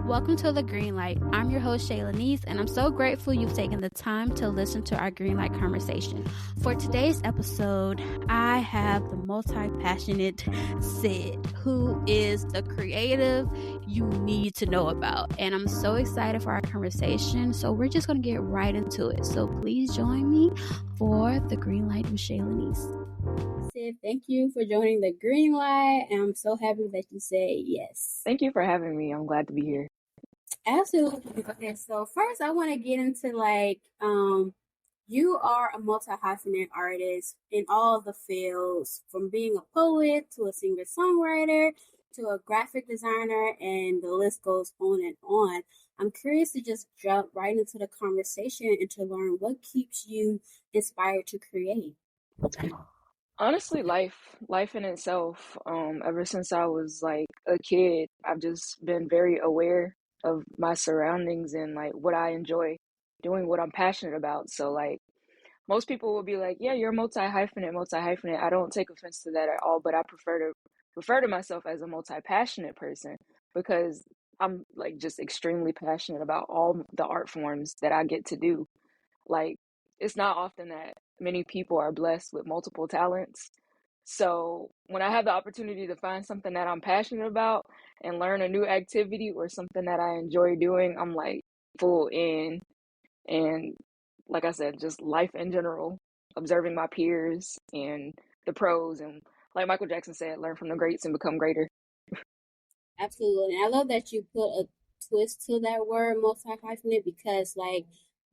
Welcome to The Green Light. I'm your host, Shayla Neese, and I'm so grateful you've taken the time to listen to our Green Light conversation. For today's episode, I have the multi-passionate Sid, who is the creative you need to know about. And I'm so excited for our conversation, so we're just going to get right into it. So please join me for The Green Light with Shayla Neese. Sid, thank you for joining The Green Light, and I'm so happy that you said yes. Thank you for having me. I'm glad to be here. Absolutely. Okay, so first I want to get into you are a multi-hyphenate artist in all the fields, from being a poet to a singer-songwriter to a graphic designer, and the list goes on and on. I'm curious to just jump right into the conversation and to learn what keeps you inspired to create. Honestly, life in itself. Ever since I was like a kid, I've just been very aware of my surroundings and like what I enjoy doing, what I'm passionate about. So like most people will be like, "Yeah, you're multi-hyphenate, multi-hyphenate." I don't take offense to that at all, but I prefer to refer to myself as a multi-passionate person because I'm like just extremely passionate about all the art forms that I get to do. Like, it's not often that many people are blessed with multiple talents. So when I have the opportunity to find something that I'm passionate about and learn a new activity or something that I enjoy doing, I'm like full in. And like I said, just life in general, observing my peers and the pros. And like Michael Jackson said, learn from the greats and become greater. Absolutely. And I love that you put a twist to that word multi-hyphenate because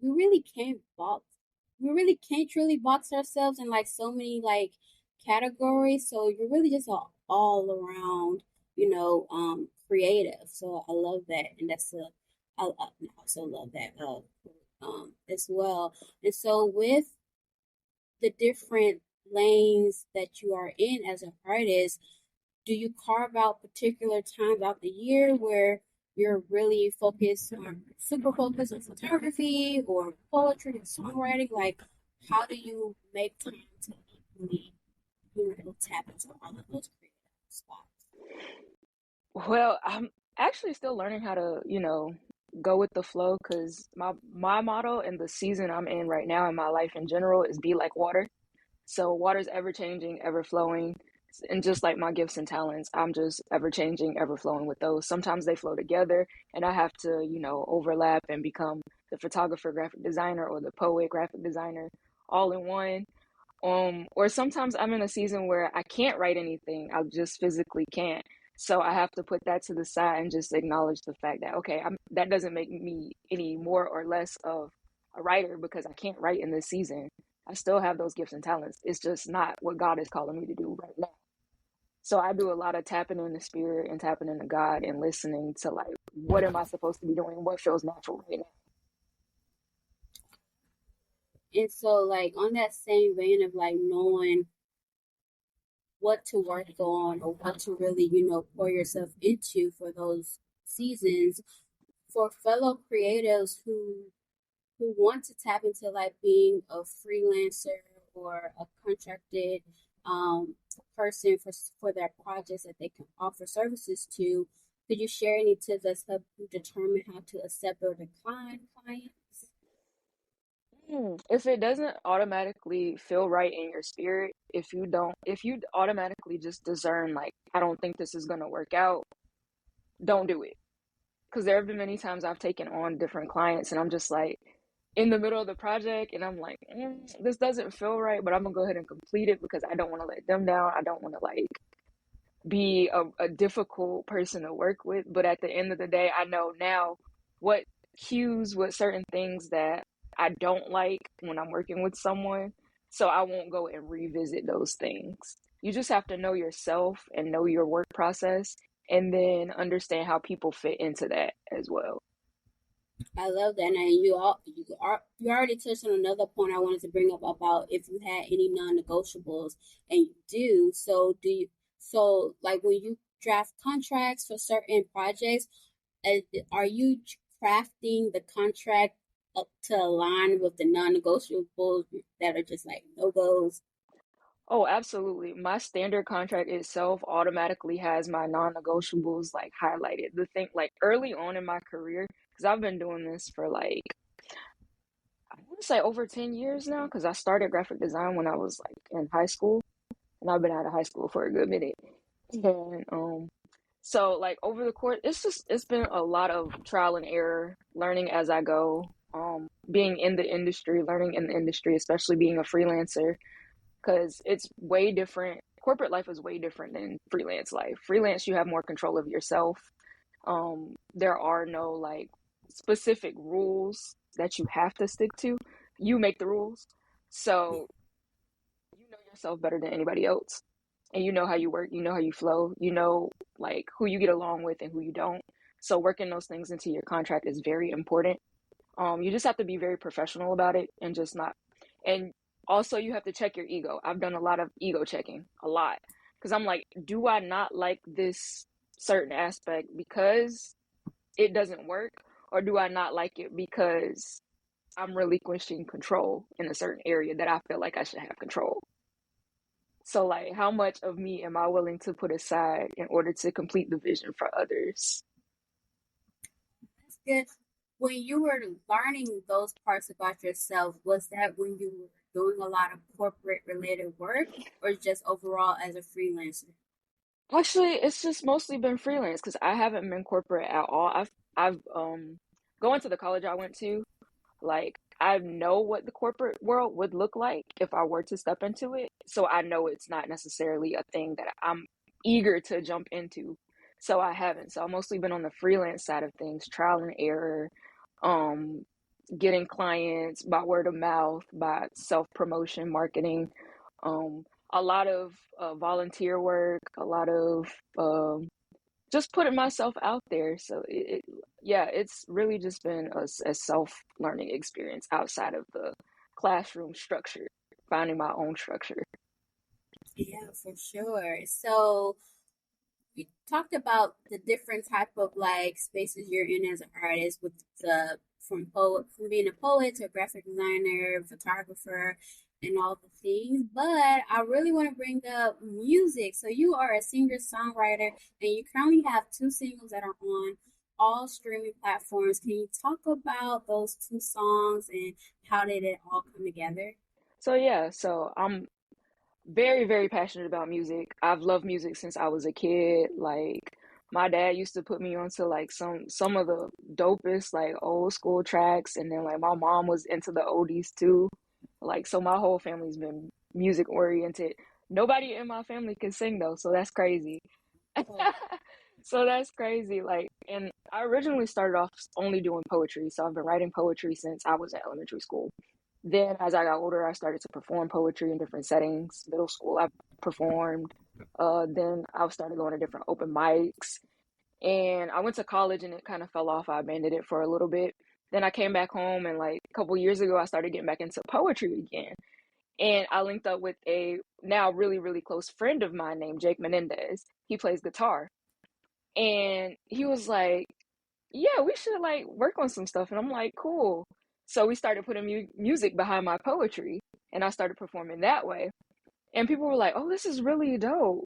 we really can't box we really can't truly box ourselves in like so many like categories. So you're really just all around, creative. So I love that. And I also love that as well. And so with the different lanes that you are in as an artist, do you carve out particular times out the year where you're really super focused on photography or poetry and songwriting? Like, how do you make time to really, tap into all of those creative spots? Well, I'm actually still learning how to, go with the flow because my motto in the season I'm in right now in my life in general is be like water. So water's ever changing, ever flowing. And just like my gifts and talents, I'm just ever changing, ever flowing with those. Sometimes they flow together and I have to, overlap and become the photographer, graphic designer, or the poet, graphic designer all in one. Or sometimes I'm in a season where I can't write anything. I just physically can't. So I have to put that to the side and just acknowledge the fact that, okay, that doesn't make me any more or less of a writer because I can't write in this season. I still have those gifts and talents. It's just not what God is calling me to do right now. So I do a lot of tapping in the spirit and tapping into God and listening to like, what am I supposed to be doing? What feels natural right now? And so, like, on that same vein of like knowing what to work on or what to really, pour yourself into for those seasons, for fellow creatives who want to tap into like being a freelancer or a contracted person for their projects that they can offer services to, could you share any tips that help you determine how to accept or decline clients? If it doesn't automatically feel right in your spirit, if you automatically just discern, like, I don't think this is going to work out, don't do it. Because there have been many times I've taken on different clients and I'm just like in the middle of the project and I'm like, this doesn't feel right, but I'm going to go ahead and complete it because I don't want to let them down. I don't want to like be a difficult person to work with. But at the end of the day, I know now what cues, what certain things that I don't like when I'm working with someone. So I won't go and revisit those things. You just have to know yourself and know your work process and then understand how people fit into that as well. I love that, and you already touched on another point I wanted to bring up about if you had any non-negotiables, and you do. So do you? So like when you draft contracts for certain projects, are you crafting the contract up to align with the non-negotiables that are just like no goes? Oh, absolutely. My standard contract itself automatically has my non-negotiables like highlighted. The thing like early on in my career, because I've been doing this for like I want to say over 10 years now, because I started graphic design when I was like in high school, and I've been out of high school for a good minute. And so like over the course, it's been a lot of trial and error, learning as I go, being in the industry, learning in the industry, especially being a freelancer because it's way different. Corporate life is way different than freelance life. Freelance, you have more control of yourself. There are no like specific rules that you have to stick to. You make the rules. So you know yourself better than anybody else. And you know how you work, you know how you flow, you know like who you get along with and who you don't. So working those things into your contract is very important. You just have to be very professional about it and just not. And also, you have to check your ego. I've done a lot of ego checking, a lot, because I'm like, do I not like this certain aspect because it doesn't work, or do I not like it because I'm relinquishing control in a certain area that I feel like I should have control? So, like, how much of me am I willing to put aside in order to complete the vision for others? That's good. When you were learning those parts about yourself, was that when you were doing a lot of corporate related work or just overall as a freelancer? Actually, it's just mostly been freelance because I haven't been corporate at all. I've going to the college I went to, like I know what the corporate world would look like if I were to step into it. So I know it's not necessarily a thing that I'm eager to jump into. So I haven't. So I've mostly been on the freelance side of things, trial and error, um, getting clients by word of mouth, by self promotion, marketing, um, a lot of volunteer work, a lot of just putting myself out there. So yeah, it's really just been a self learning experience outside of the classroom structure, finding my own structure. Yeah, for sure. So we talked about the different type of like spaces you're in as an artist with the from being a poet to a graphic designer, photographer, and all the things. But I really want to bring up music. So you are a singer songwriter, and you currently have two singles that are on all streaming platforms. Can you talk about those two songs and how did it all come together? So yeah, so I'm very, very passionate about music. I've loved music since I was a kid. Like my dad used to put me onto like some of the dopest like old school tracks, and then like my mom was into the oldies too. Like so, my whole family's been music oriented. Nobody in my family can sing though, so that's crazy. Oh, So that's crazy. Like, and I originally started off only doing poetry, so I've been writing poetry since I was in elementary school. Then, as I got older, I started to perform poetry in different settings. Middle school, I performed. Then I started going to different open mics. And I went to college and it kind of fell off. I abandoned it for a little bit. Then I came back home and like a couple years ago, I started getting back into poetry again. And I linked up with a now really, really close friend of mine named Jake Menendez. He plays guitar. And he was like, yeah, we should like work on some stuff. And I'm like, cool. So we started putting music behind my poetry and I started performing that way. And people were like, oh, this is really dope.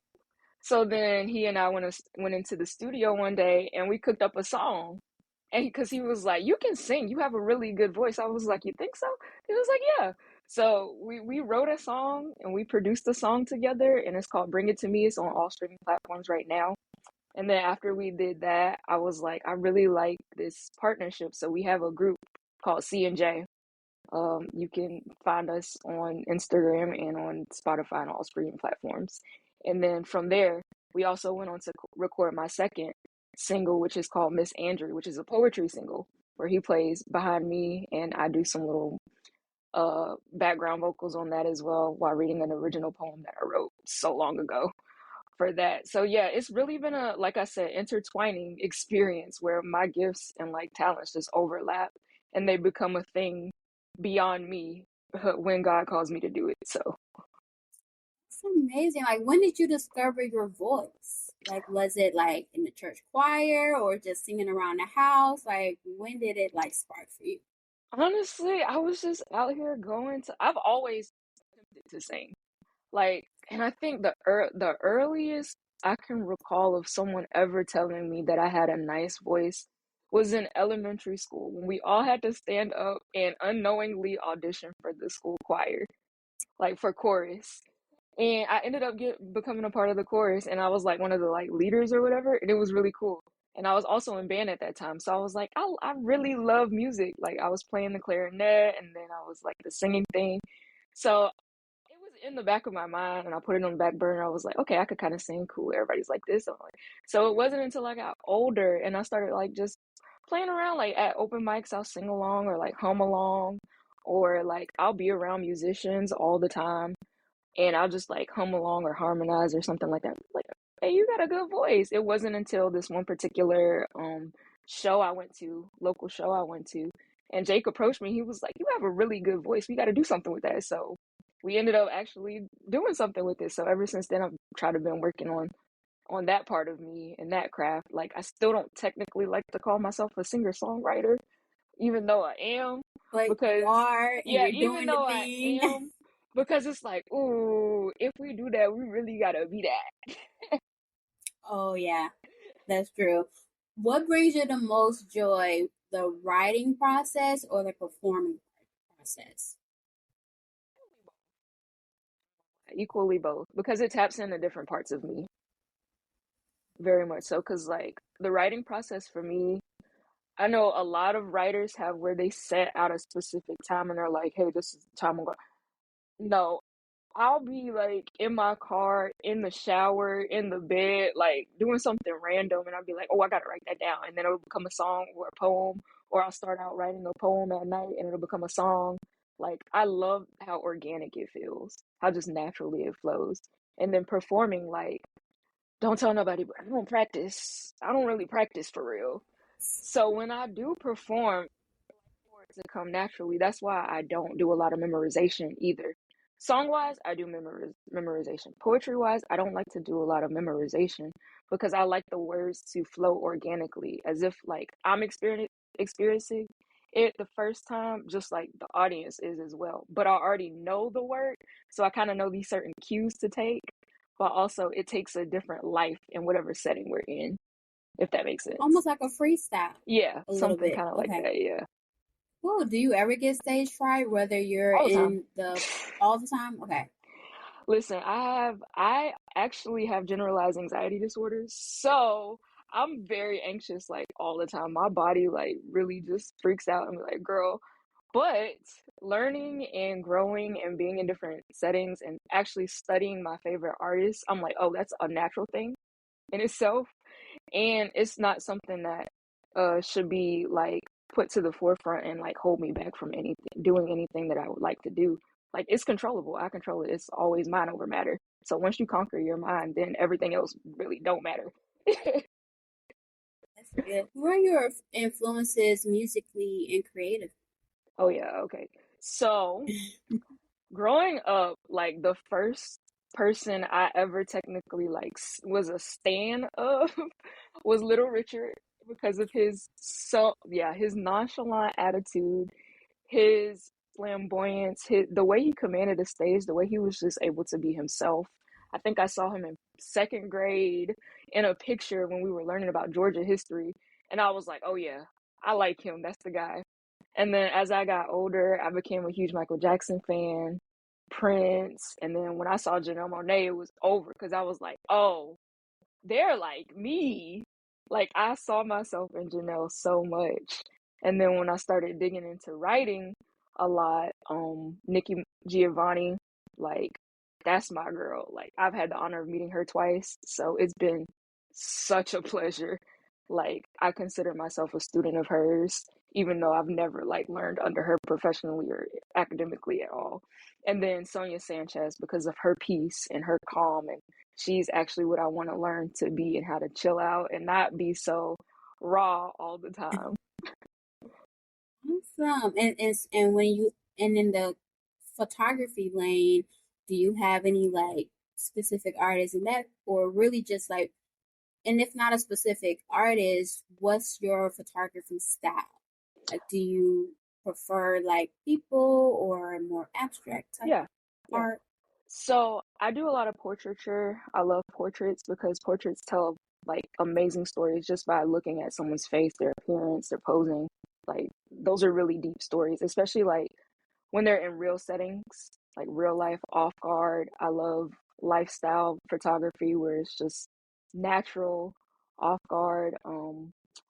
So then he and I went into the studio one day and we cooked up a song. And because he was like, you can sing, you have a really good voice. I was like, you think so? He was like, yeah. So we wrote a song and we produced a song together and it's called Bring It to Me. It's on all streaming platforms right now. And then after we did that, I was like, I really like this partnership. So we have a group called C and J. You can find us on Instagram and on Spotify and all streaming platforms. And then from there, we also went on to record my second single, which is called Miss Andrew, which is a poetry single where he plays behind me and I do some little background vocals on that as well while reading an original poem that I wrote so long ago for that. So yeah, it's really been a, like I said, intertwining experience where my gifts and like talents just overlap and they become a thing beyond me when God calls me to do it. So it's amazing. Like, when did you discover your voice? Like, was it like in the church choir or just singing around the house? Like, when did it like spark for you? honestly, I was just out here going to, I've always attempted to sing. Like, and I think the earliest I can recall of someone ever telling me that I had a nice voice was in elementary school when we all had to stand up and unknowingly audition for the school choir, like for chorus. And I ended up becoming a part of the chorus, and I was like one of the like leaders or whatever, and it was really cool. And I was also in band at that time, so I was like, I really love music. Like I was playing the clarinet, and then I was like the singing thing. So it was in the back of my mind, and I put it on the back burner. I was like, okay, I could kind of sing cool. Everybody's like this. I'm like, so it wasn't until I got older and I started like just playing around, like at open mics, I'll sing along or like hum along, or like I'll be around musicians all the time and I'll just like hum along or harmonize or something like that. Like, hey, you got a good voice. It wasn't until this one particular show I went to, local show I went to, and Jake approached me. He was like, "You have a really good voice. We got to do something with that." So we ended up actually doing something with it. So ever since then, I've tried to been working on that part of me and that craft. Like I still don't technically like to call myself a singer songwriter, even though I am, But you because are, and yeah, you're even doing the though I thing. am, because it's like, ooh, if we do that, we really gotta be that. Oh yeah, that's true. What brings you the most joy, the writing process or the performing process? Equally both, because it taps into different parts of me, very much so. Because like the writing process for me, I know a lot of writers have where they set out a specific time and they're like, hey, this is the time I'm going. No, I'll be like in my car, in the shower, in the bed, like doing something random, and I'll be like, "Oh, I gotta write that down," and then it'll become a song or a poem, or I'll start out writing a poem at night, and it'll become a song. Like I love how organic it feels, how just naturally it flows, and then performing, like, don't tell nobody, but I don't practice. I don't really practice for real. So when I do perform, for it to come naturally. That's why I don't do a lot of memorization either. Song wise, I do memorization. Poetry wise, I don't like to do a lot of memorization because I like the words to flow organically, as if like I'm experiencing it the first time, just like the audience is as well. But I already know the word, so I kind of know these certain cues to take. But also, it takes a different life in whatever setting we're in, if that makes sense. Almost like a freestyle, Yeah, a little something bit. kind of like Okay. that. Yeah, Cool. Do you ever get stage fright, whether you're all the time. in the all the time? Okay. Listen, I actually have generalized anxiety disorders, so I'm very anxious like all the time. My body like really just freaks out and be like, girl. But learning and growing and being in different settings and actually studying my favorite artists, I'm like, oh, that's a natural thing in itself. And it's not something that should be like put to the forefront and like hold me back from anything doing anything that I would like to do. Like it's controllable. I control it. It's always mind over matter. So once you conquer your mind, then everything else really don't matter. That's good. Who are your influences musically and creative? Oh yeah, okay. So growing up, like the first person I ever technically like was a stan of was Little Richard because of his nonchalant attitude, his flamboyance, the way he commanded the stage, the way he was just able to be himself. I think I saw him in second grade in a picture when we were learning about Georgia history, and I was like, oh yeah, I like him. That's the guy. And then as I got older, I became a huge Michael Jackson fan, Prince, and then when I saw Janelle Monáe, it was over because I was like, oh, they're like me. Like I saw myself in Janelle so much. And then when I started digging into writing a lot, Nikki Giovanni, like that's my girl. Like I've had the honor of meeting her twice, so it's been such a pleasure. Like I consider myself a student of hers, even though I've never like learned under her professionally or academically at all. And then Sonia Sanchez because of her peace and her calm, and she's actually what I want to learn to be and how to chill out and not be so raw all the time. Awesome. And when you and in the photography lane, do you have any like specific artists in that, or really just like, and if not a specific artist, what's your photography style? Like, do you prefer like people or more abstract type Yeah, yeah. art? So I do a lot of portraiture. I love portraits because portraits tell like amazing stories just by looking at someone's face, their appearance, their posing. Like those are really deep stories, especially like when they're in real settings, like real life off guard. I love lifestyle photography where it's just natural, off guard.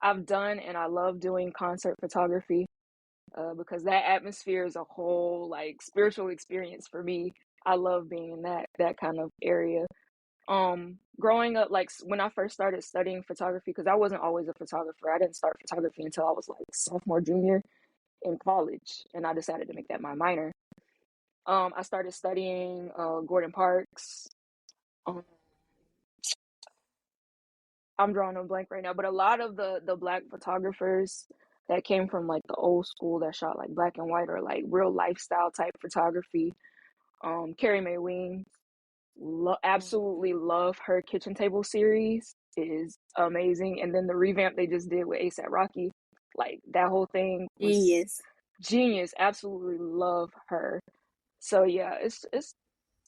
I've done and I love doing concert photography because that atmosphere is a whole like spiritual experience for me. I love being in that kind of area. Growing up, like when I first started studying photography, because I wasn't always a photographer. I didn't start photography until I was like sophomore, junior in college, and I decided to make that my minor. I started studying Gordon Parks. Um, I'm drawing a blank right now, but a lot of the black photographers that came from like the old school that shot like black and white or like real lifestyle type photography. Carrie Mae Weems, absolutely love her kitchen table series. It is amazing, and then the revamp they just did with ASAP Rocky, like that whole thing was Genius. genius. Absolutely love her. So yeah, it's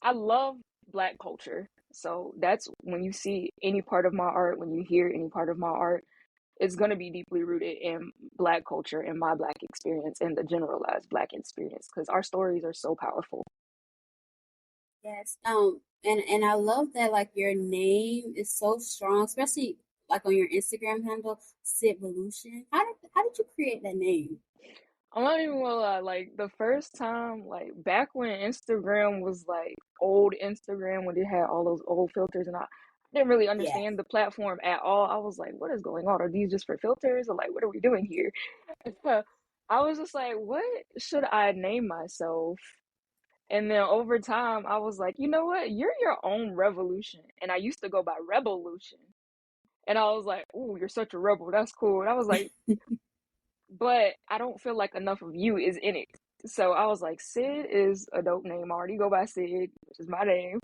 I love black culture. So that's when you see any part of my art, when you hear any part of my art, it's going to be deeply rooted in black culture and my black experience and the generalized black experience because our stories are so powerful. Yes. And I love that like your name is so strong, especially like on your Instagram handle, Sidvolution. How did you create that name? I'm not even gonna lie, like the first time, like back when Instagram was like old Instagram when it had all those old filters and I didn't really Yeah. understand the platform at all. I was like, what is going on? Are these just for filters? Or like what are we doing here? I was just like, what should I name myself? And then over time I was like, you know what? You're your own revolution. And I used to go by Revolution. And I was like, oh, you're such a rebel. That's cool. And I was like, but I don't feel like enough of you is in it. So I was like, Sid is a dope name. I already go by Sid, which is my name.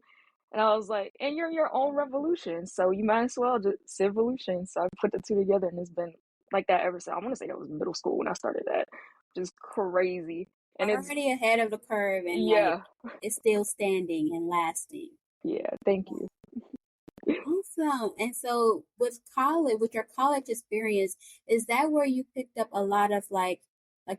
And I was like, and you're your own revolution. So you might as well just Sidvolution. So I put the two together and it's been like that ever since. I want to say that was middle school when I started that. Just crazy. And it's, Already ahead of the curve and like yeah, it's still standing and lasting. yeah, thank you. Awesome. And so with your college experience, is that where you picked up a lot of like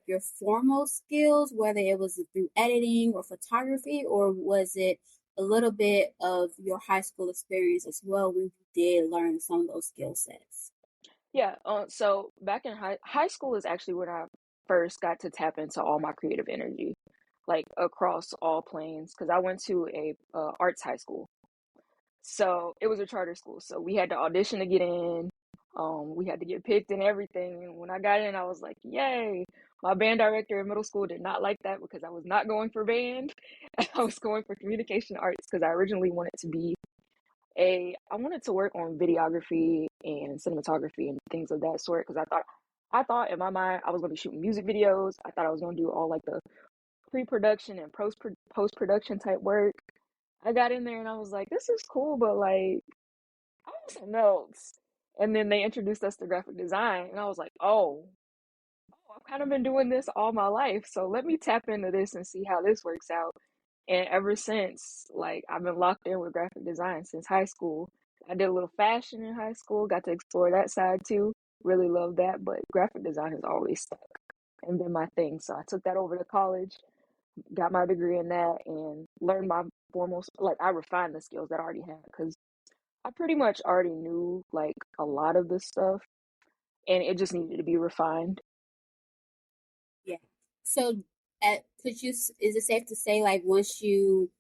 your formal skills, whether it was through editing or photography, or was it a little bit of your high school experience as well when you did learn some of those skill sets? Yeah, so back in high school is actually when I first got to tap into all my creative energy, like across all planes, because I went to a arts high school. So it was a charter school. So we had to audition to get in. We had to get picked and everything. And when I got in, I was like, yay. My band director in middle school did not like that because I was not going for band. I was going for communication arts because I originally wanted to be I wanted to work on videography and cinematography and things of that sort because I thought in my mind I was going to be shooting music videos. I thought I was going to do all like the pre-production and post-production type work. I got in there and I was like, this is cool, but like I want some notes. And then they introduced us to graphic design, and I was like, I've kind of been doing this all my life, so let me tap into this and see how this works out. And ever since, like, I've been locked in with graphic design since high school. I did a little fashion in high school, got to explore that side too. Really love that, but graphic design has always stuck and been my thing. So I took that over to college, got my degree in that, and learned my foremost, like, I refined the skills that I already had because I pretty much already knew like a lot of this stuff and it just needed to be refined. Yeah. So, is it safe to say like once you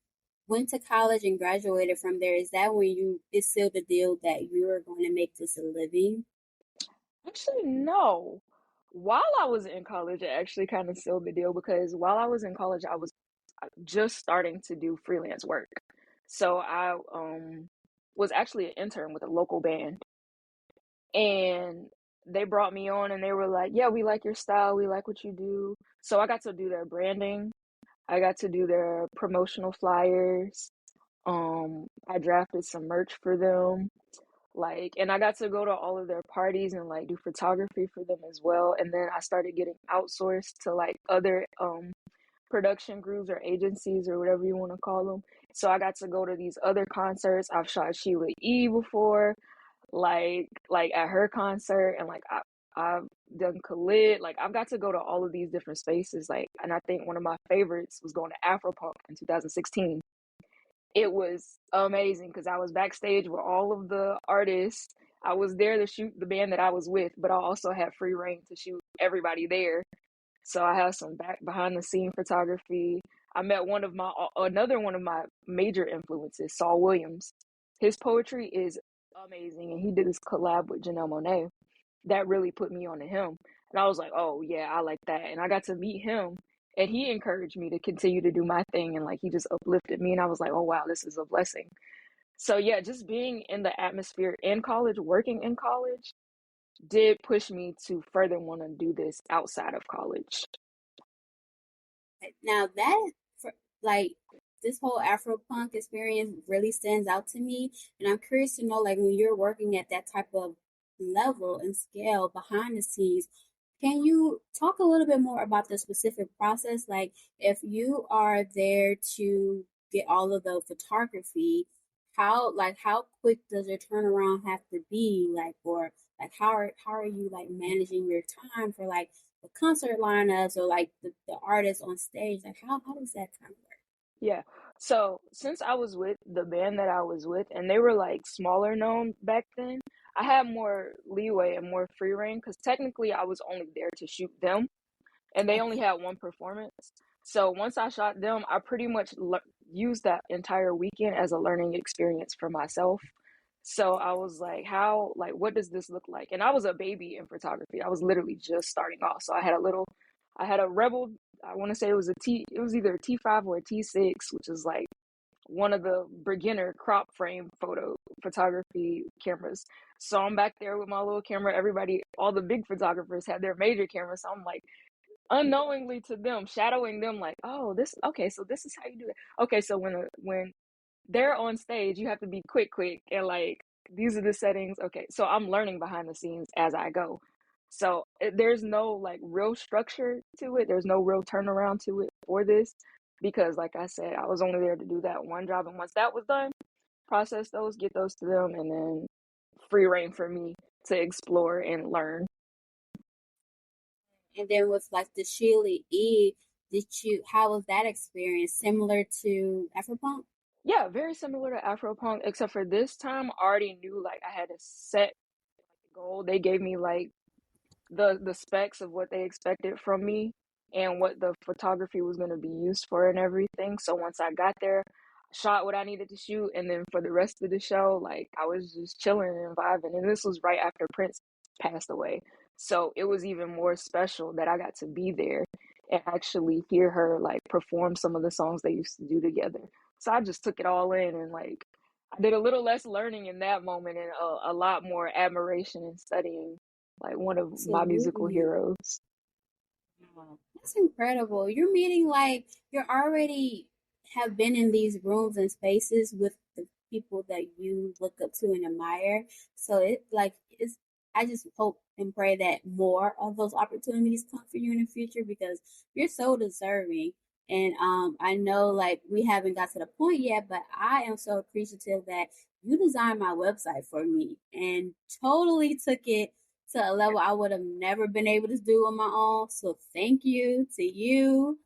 went to college and graduated from there, is that when you it sealed the deal that you're going to make this a living? Actually, no. While I was in college, it actually kind of sealed the deal because while I was in college, I was just starting to do freelance work. So I was actually an intern with a local band and they brought me on and they were like, "Yeah, we like your style, we like what you do." So I got to do their branding. I got to do their promotional flyers. I drafted some merch for them. Like, and I got to go to all of their parties and like do photography for them as well. And then I started getting outsourced to like other production groups or agencies or whatever you want to call them. So I got to go to these other concerts. I've shot Sheila E before, like at her concert, and like I've done Khalid. Like I've got to go to all of these different spaces. Like, and I think one of my favorites was going to Afropunk in 2016. It was amazing because I was backstage with all of the artists. I was there to shoot the band that I was with, but I also had free reign to shoot everybody there. So I have some back behind the scene photography. I met another one of my major influences, Saul Williams. His poetry is amazing, and he did this collab with Janelle Monáe that really put me onto him. And I was like, oh yeah, I like that. And I got to meet him, and he encouraged me to continue to do my thing, and like he just uplifted me, and I was like, oh wow, this is a blessing. So yeah, just being in the atmosphere in college, working in college, did push me to further want to do this outside of college. Now that for like this whole Afro punk experience really stands out to me, and I'm curious to know like when you're working at that type of level and scale behind the scenes, can you talk a little bit more about the specific process? Like if you are there to get all of the photography, how quick does your turnaround have to be? Like or like how are you like managing your time for like the concert lineups or like the artists on stage? Like how does that kind of work? Yeah. So since I was with the band that I was with, and they were like smaller known back then, I had more leeway and more free reign because technically I was only there to shoot them, and they only Okay. had one performance. So once I shot them, I pretty much used that entire weekend as a learning experience for myself. So I was like, like, what does this look like? And I was a baby in photography. I was literally just starting off. So I had a Rebel, I want to say it was either a T5 or a T6, which is like one of the beginner crop frame photography cameras. So I'm back there with my little camera. Everybody, all the big photographers had their major cameras. So I'm like, unknowingly to them, shadowing them, like, oh, this okay, so this is how you do it. Okay, so when they're on stage, you have to be quick, and like these are the settings. Okay, so I'm learning behind the scenes as I go. So there's no like real structure to it. There's no real turnaround to it for this because, like I said, I was only there to do that one job, and once that was done, process those, get those to them, and then free reign for me to explore and learn. And then with like the Sheila E, did you how was that experience? Similar to Afropunk? Yeah, very similar to Afropunk, except for this time I already knew like I had a set goal. They gave me like the specs of what they expected from me and what the photography was going to be used for and everything. So once I got there, shot what I needed to shoot, and then for the rest of the show, like I was just chilling and vibing. And this was right after Prince passed away, so it was even more special that I got to be there and actually hear her like perform some of the songs they used to do together. So I just took it all in, and like I did a little less learning in that moment and a lot more admiration and studying like one of my musical Absolutely. heroes. Wow, that's incredible. You're meeting like you're already have been in these rooms and spaces with the people that you look up to and admire. So it like it's I just hope and pray that more of those opportunities come for you in the future because you're so deserving. And I know like we haven't got to the point yet, but I am so appreciative that you designed my website for me and totally took it to a level I would have never been able to do on my own. So thank you to you.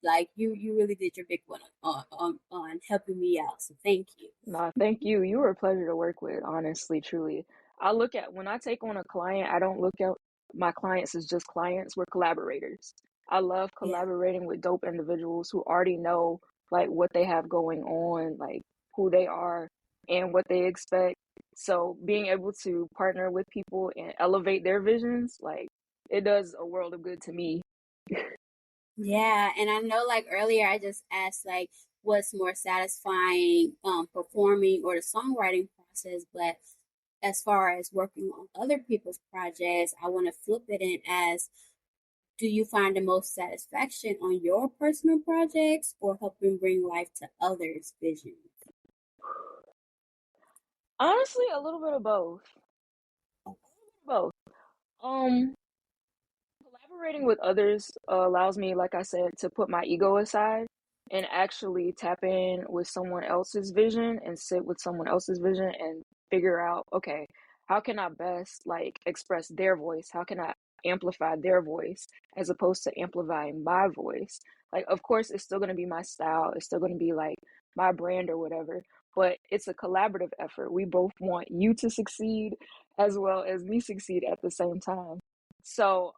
Like you really did your big one on helping me out. So thank you. Nah, thank you. You were a pleasure to work with, honestly, truly. I look at when I take on a client, I don't look at my clients as just clients, we're collaborators. I love Yeah. collaborating with dope individuals who already know like what they have going on, like who they are and what they expect. So being able to partner with people and elevate their visions, like it does a world of good to me. Yeah, and I know like earlier I just asked like what's more satisfying performing or the songwriting process, but as far as working on other people's projects, I want to flip it in as do you find the most satisfaction on your personal projects or helping bring life to others' visions? Honestly, a little bit of both. Both. Um, Collaborating with others allows me, like I said, to put my ego aside and actually tap in with someone else's vision and sit with someone else's vision and figure out, okay, how can I best like express their voice? How can I amplify their voice as opposed to amplifying my voice? Like, of course, it's still going to be my style. It's still going to be like my brand or whatever, but it's a collaborative effort. We both want you to succeed as well as me succeed at the same time. So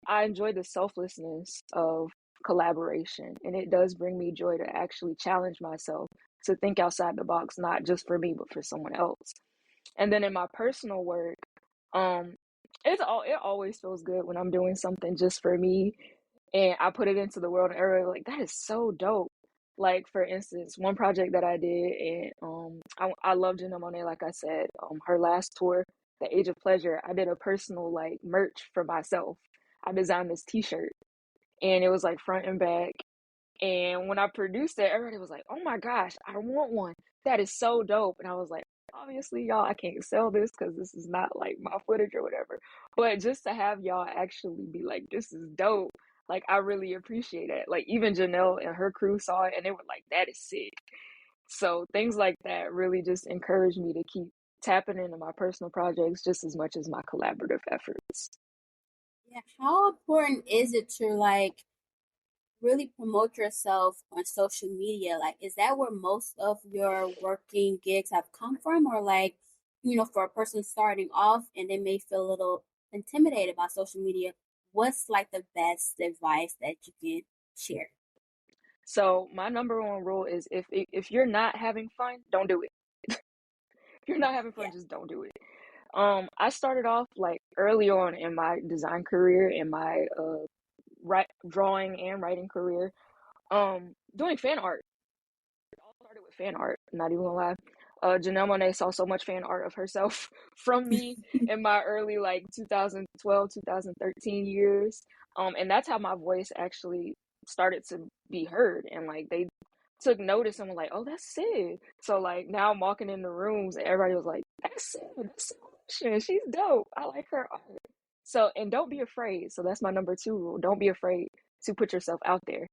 I enjoy the selflessness of collaboration, and it does bring me joy to actually challenge myself to think outside the box, not just for me, but for someone else. And then in my personal work, um, it always feels good when I'm doing something just for me and I put it into the world and everybody like that is so dope. Like for instance, one project that I did and I love Janelle Monae, like I said, her last tour, The Age of Pleasure, I did a personal like merch for myself. I designed this t-shirt and it was like front and back and when I produced it, everybody was like, "Oh my gosh, I want one. That is so dope." And I was like, "Obviously, y'all, I can't sell this because this is not like my footage or whatever." But just to have y'all actually be like, "This is dope," like I really appreciate it. Like even Janelle and her crew saw it and they were like, "That is sick." So things like that really just encourage me to keep tapping into my personal projects just as much as my collaborative efforts. Yeah, how important is it to like really promote yourself on social media? Like, is that where most of your working gigs have come from? Or, like, for a person starting off and they may feel a little intimidated by social media, what's like the best advice that you can share? So my number one rule is if you're not having fun, don't do it. If you're not having Yeah. fun, just don't do it. I started off like early on in my design career, in my drawing and writing career, doing fan art. It all started with fan art, not even gonna lie. Janelle Monae saw so much fan art of herself from me in my early like 2012, 2013 years. And that's how my voice actually started to be heard. And like they took notice and were like, "Oh, that's Sid." So like now I'm walking in the rooms and everybody was like, "That's Sid. That's Sid. She's dope. I like her art." So and don't be afraid. So that's my number two rule. Don't be afraid to put yourself out there.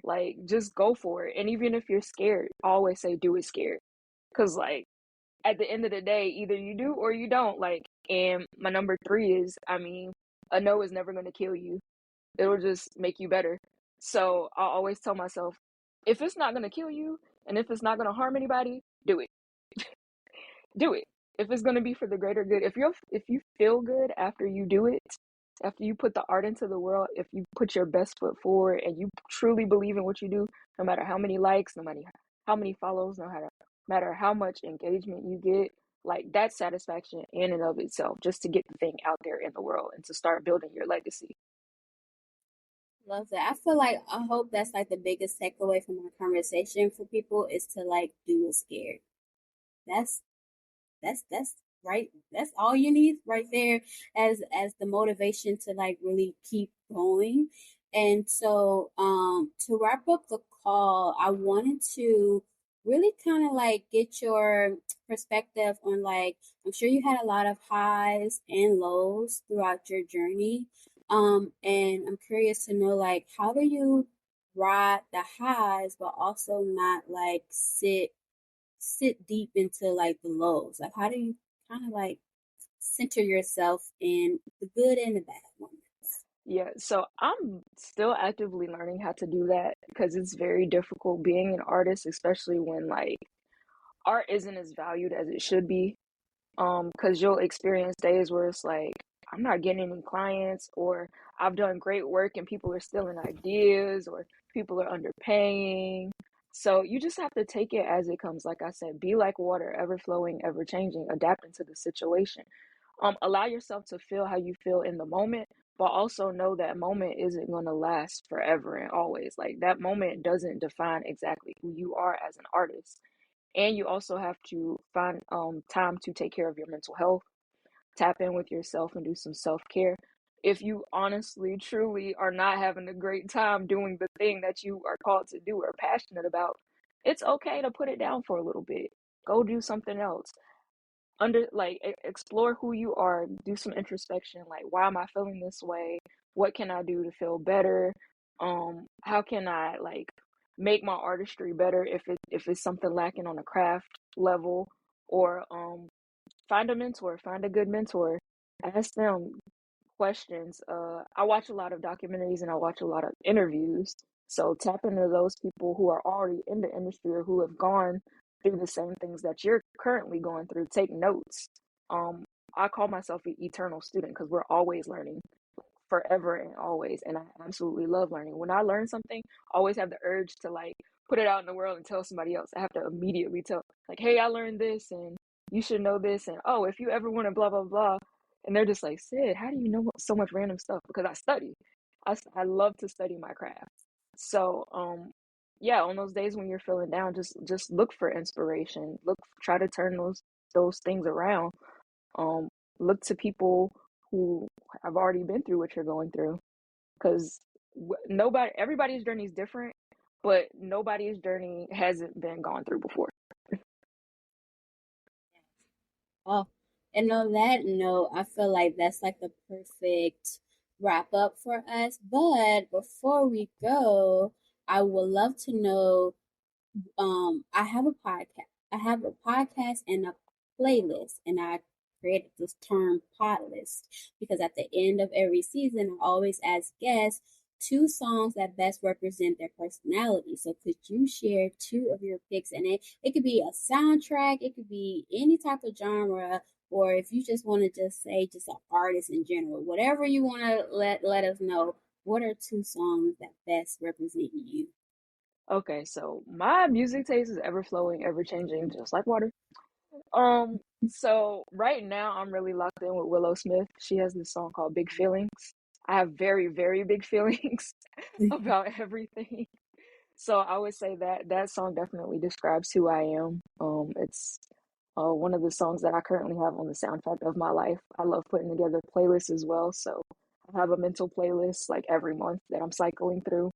Like just go for it. And even if you're scared, always say do it scared. Cause like at the end of the day, either you do or you don't. Like and my number three is, I mean, a no is never gonna kill you. It'll just make you better. So I always tell myself, if it's not gonna kill you and if it's not gonna harm anybody, do it. Do it. If it's gonna be for the greater good, if you feel good after you do it, after you put the art into the world, if you put your best foot forward and you truly believe in what you do, no matter how many likes, no matter how many follows, matter how much engagement you get, like that's satisfaction in and of itself, just to get the thing out there in the world and to start building your legacy. Love that. I feel like I hope that's like the biggest takeaway from our conversation for people is to like do it scared. That's that's right. That's all you need right there as the motivation to like really keep going. And so to wrap up the call, I wanted to really kind of like get your perspective on like I'm sure you had a lot of highs and lows throughout your journey. And I'm curious to know like how do you ride the highs but also not like sit deep into like the lows? Like, how do you kind of like center yourself in the good and the bad moments? Yeah, so I'm still actively learning how to do that because it's very difficult being an artist, especially when like art isn't as valued as it should be. Because you'll experience days where it's like, I'm not getting any clients, or I've done great work and people are stealing ideas, or people are underpaying. So you just have to take it as it comes. Like I said, be like water, ever flowing, ever changing, adapting to the situation. Allow yourself to feel how you feel in the moment, but also know that moment isn't going to last forever and always. Like that moment doesn't define exactly who you are as an artist. And you also have to find time to take care of your mental health, tap in with yourself and do some self-care. If you honestly truly are not having a great time doing the thing that you are called to do or passionate about, it's okay to put it down for a little bit. Go do something else. explore who you are, do some introspection, like why am I feeling this way? What can I do to feel better? How can I like make my artistry better if it's something lacking on a craft level, or find a mentor, find a good mentor, ask them questions. I watch a lot of documentaries and I watch a lot of interviews. So tap into those people who are already in the industry or who have gone through the same things that you're currently going through. Take notes. Um, I call myself an eternal student because we're always learning, forever and always. And I absolutely love learning. When I learn something, I always have the urge to like put it out in the world and tell somebody else. I have to immediately tell, like, hey, I learned this and you should know this. And oh, if you ever want to blah, blah, blah. And they're just like, Sid, how do you know so much random stuff? Because I study. I love to study my craft. So, yeah, on those days when you're feeling down, just look for inspiration. Try to turn those things around. Um, Look to people who have already been through what you're going through, because everybody's journey is different, but nobody's journey hasn't been gone through before. Oh, and on that note, I feel like that's like the perfect wrap up for us. But before we go, I would love to know, I have a podcast. I have a podcast and a playlist, and I created this term pod list because at the end of every season, I always ask guests two songs that best represent their personality. So could you share two of your picks? And it could be a soundtrack, it could be any type of genre, or if you just want to just say just an artist in general, whatever you want to let us know. What are two songs that best represent you? Okay, so my music taste is ever flowing, ever changing, just like water. So right now I'm really locked in with Willow Smith. She has this song called Big Feelings. I have very, very big feelings about everything. So I would say that that song definitely describes who I am. It's one of the songs that I currently have on the soundtrack of my life. I love putting together playlists as well. So I have a mental playlist like every month that I'm cycling through.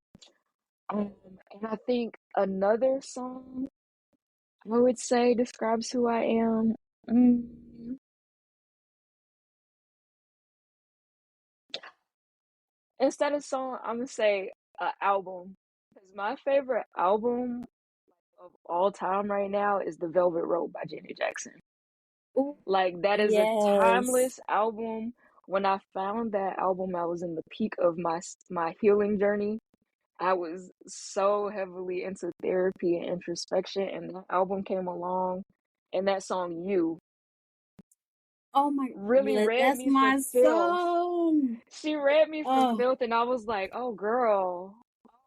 Um, and I think another song I would say describes who I am. Mm, Instead of song, I'm gonna say album. Because my favorite album of all time right now is The Velvet Rope by Janet Jackson. Ooh, Like that is a yes. timeless album. When I found that album, I was in the peak of my healing journey. I was so heavily into therapy and introspection, and that album came along, and that song "You" Oh my, really read that's me for my filth. song. She read me for Oh, filth, and I was like, "Oh, girl,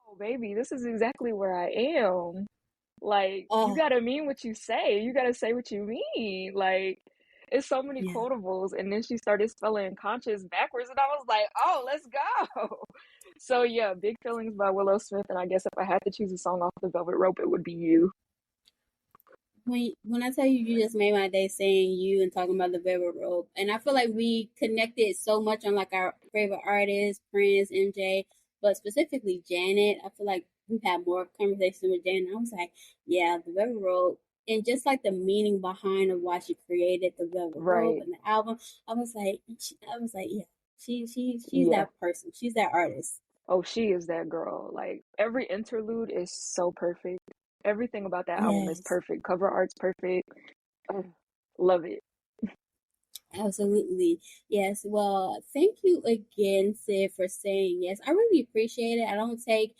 oh, baby, this is exactly where I am." Like, you oh, gotta mean what you say. You gotta say what you mean. Like, it's so many yeah. quotables. And then she started spelling conscious backwards, and I was like, oh, let's go. So yeah, Big Feelings by Willow Smith. And I guess if I had to choose a song off the Velvet Rope, it would be You. When I tell you, you just made my day saying you and talking about the Velvet Rope, and I feel like we connected so much on like our favorite artists, Prince, MJ, but specifically Janet. I feel like we've had more conversations with Janet. I was like, yeah, the Velvet Rope, and just like the meaning behind of why she created the Velvet Rope Right. and the album. I was like, yeah, she's Yeah. that person. She's that artist. Oh, she is that girl. Like, every interlude is so perfect. Everything about that album is Yes. perfect. Cover art's perfect. Ugh, love it. Absolutely. Yes. Well, thank you again, Sid, for saying yes. I really appreciate it. I don't take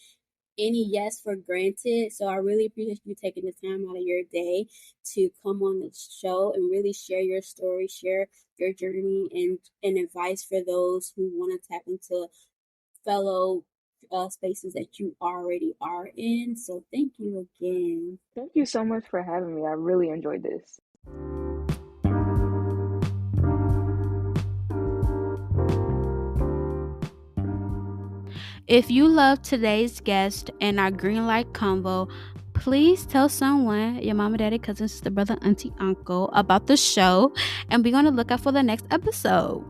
any yes for granted. So I really appreciate you taking the time out of your day to come on the show and really share your story, share your journey and advice for those who want to tap into fellow spaces that you already are in. So thank you again. Thank you so much for having me. I really enjoyed this. If you love today's guest and our green light combo, please tell someone, your mama, daddy, cousin, sister, brother, auntie, uncle, about the show, and be on the lookout for the next episode.